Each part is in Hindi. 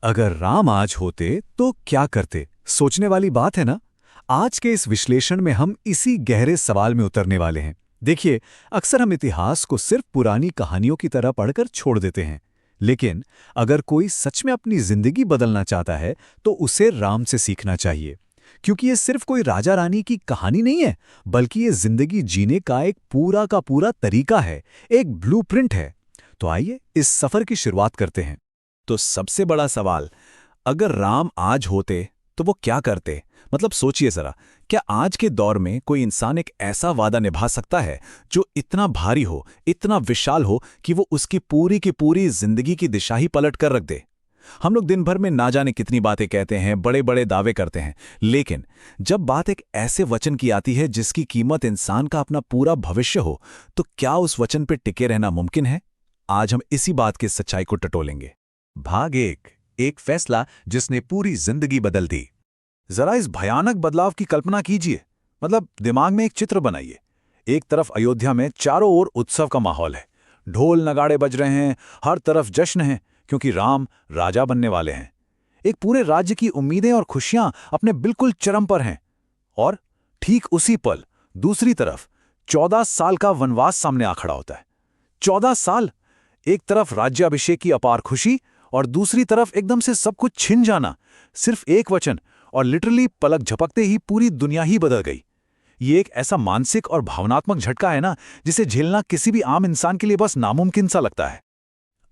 अगर राम आज होते तो क्या करते? सोचने वाली बात है ना। आज के इस विश्लेषण में हम इसी गहरे सवाल में उतरने वाले हैं। देखिए, अक्सर हम इतिहास को सिर्फ पुरानी कहानियों की तरह पढ़कर छोड़ देते हैं, लेकिन अगर कोई सच में अपनी जिंदगी बदलना चाहता है तो उसे राम से सीखना चाहिए, क्योंकि ये सिर्फ कोई राजा रानी की कहानी नहीं है, बल्कि ये जिंदगी जीने का एक पूरा का पूरा तरीका है, एक ब्लूप्रिंट है। तो आइए इस सफर की शुरुआत करते हैं। तो सबसे बड़ा सवाल, अगर राम आज होते तो वो क्या करते? मतलब सोचिए जरा, क्या आज के दौर में कोई इंसान एक ऐसा वादा निभा सकता है जो इतना भारी हो, इतना विशाल हो कि वो उसकी पूरी की पूरी जिंदगी की दिशा ही पलट कर रख दे? हम लोग दिन भर में ना जाने कितनी बातें कहते हैं, बड़े बड़े दावे करते हैं, लेकिन जब बात एक ऐसे वचन की आती है जिसकी कीमत इंसान का अपना पूरा भविष्य हो, तो क्या उस वचन पर टिके रहना मुमकिन है? आज हम इसी बात की सच्चाई को टटोलेंगे। भाग एक फैसला जिसने पूरी जिंदगी बदल दी। जरा इस भयानक बदलाव की कल्पना कीजिए। मतलब दिमाग में एक चित्र बनाइए। एक तरफ अयोध्या में चारों ओर उत्सव का माहौल है, ढोल नगाड़े बज रहे हैं, हर तरफ जश्न है, क्योंकि राम राजा बनने वाले हैं। एक पूरे राज्य की उम्मीदें और खुशियां अपने बिल्कुल चरम पर हैं। और ठीक उसी पल दूसरी तरफ 14 साल का वनवास सामने आ खड़ा होता है। 14 साल, एक तरफ राज्याभिषेक की अपार खुशी और दूसरी तरफ एकदम से सब कुछ छिन जाना। सिर्फ एक वचन और लिटरली पलक झपकते ही पूरी दुनिया ही बदल गई। ये एक ऐसा मानसिक और भावनात्मक झटका है ना, जिसे झेलना किसी भी आम इंसान के लिए बस नामुमकिन सा लगता है।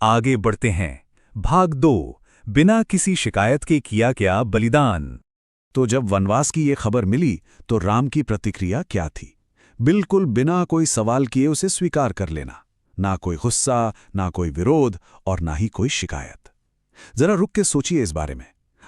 आगे बढ़ते हैं। भाग 2, बिना किसी शिकायत के किया क्या बलिदान। तो जब वनवास की ये खबर मिली तो राम की प्रतिक्रिया क्या थी? बिल्कुल बिना कोई सवाल किए उसे स्वीकार कर लेना। ना कोई गुस्सा, ना कोई विरोध और ना ही कोई शिकायत। जरा रुक के सोचिए इस बारे में।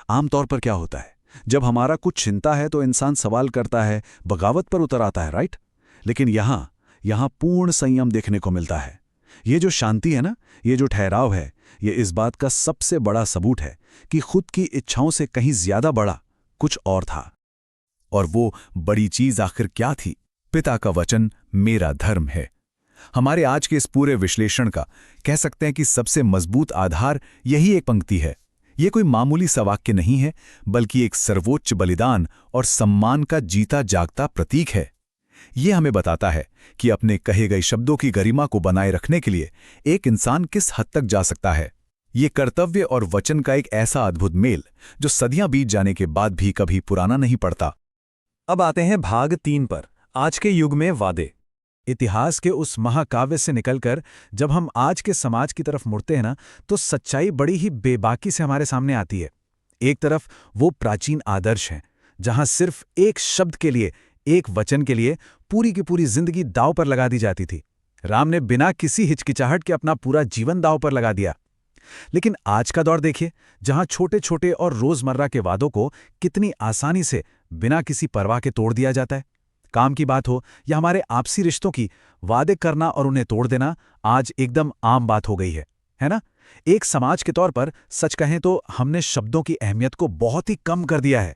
आमतौर पर क्या होता है, जब हमारा कुछ चिंता है तो इंसान सवाल करता है, बगावत पर उतर आता है, राइट? लेकिन यहां पूर्ण संयम देखने को मिलता है। ये जो शांति है ना, ये जो ठहराव है, ये इस बात का सबसे बड़ा सबूत है कि खुद की इच्छाओं से कहीं ज्यादा बड़ा कुछ और था। और वो बड़ी चीज आखिर क्या थी? पिता का वचन मेरा धर्म है। हमारे आज के इस पूरे विश्लेषण का कह सकते हैं कि सबसे मजबूत आधार यही एक पंक्ति है। ये कोई मामूली सा वाक्य नहीं है, बल्कि एक सर्वोच्च बलिदान और सम्मान का जीता जागता प्रतीक है। ये हमें बताता है कि अपने कहे गए शब्दों की गरिमा को बनाए रखने के लिए एक इंसान किस हद तक जा सकता है। ये कर्तव्य और वचन का एक ऐसा अद्भुत मेल जो सदियां बीत जाने के बाद भी कभी पुराना नहीं पड़ता। अब आते हैं भाग 3 पर, आज के युग में वादे। इतिहास के उस महाकाव्य से निकलकर जब हम आज के समाज की तरफ मुड़ते हैं ना, तो सच्चाई बड़ी ही बेबाकी से हमारे सामने आती है। एक तरफ वो प्राचीन आदर्श हैं, जहां सिर्फ एक शब्द के लिए, एक वचन के लिए पूरी की पूरी जिंदगी दांव पर लगा दी जाती थी। राम ने बिना किसी हिचकिचाहट के अपना पूरा जीवन दांव पर लगा दिया। लेकिन आज का दौर देखिए, जहां छोटे छोटे और रोजमर्रा के वादों को कितनी आसानी से बिना किसी परवाह के तोड़ दिया जाता है। काम की बात हो या हमारे आपसी रिश्तों की, वादे करना और उन्हें तोड़ देना आज एकदम आम बात हो गई है ना? एक समाज के तौर पर सच कहें तो हमने शब्दों की अहमियत को बहुत ही कम कर दिया है।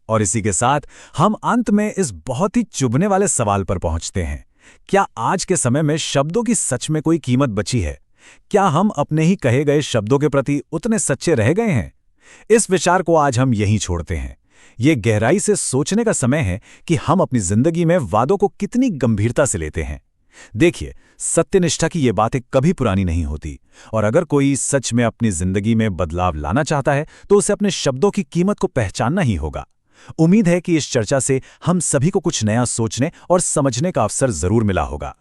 और इसी के साथ हम अंत में इस बहुत ही चुभने वाले सवाल पर पहुंचते हैं, क्या आज के समय में शब्दों की सच में कोई कीमत बची है? क्या हम अपने ही कहे गए शब्दों के प्रति उतने सच्चे रह गए हैं? इस विचार को आज हम यहीं छोड़ते हैं। ये गहराई से सोचने का समय है कि हम अपनी जिंदगी में वादों को कितनी गंभीरता से लेते हैं। देखिए, सत्यनिष्ठा की ये बातें कभी पुरानी नहीं होती, और अगर कोई सच में अपनी जिंदगी में बदलाव लाना चाहता है तो उसे अपने शब्दों की कीमत को पहचानना ही होगा। उम्मीद है कि इस चर्चा से हम सभी को कुछ नया सोचने और समझने का अवसर जरूर मिला होगा।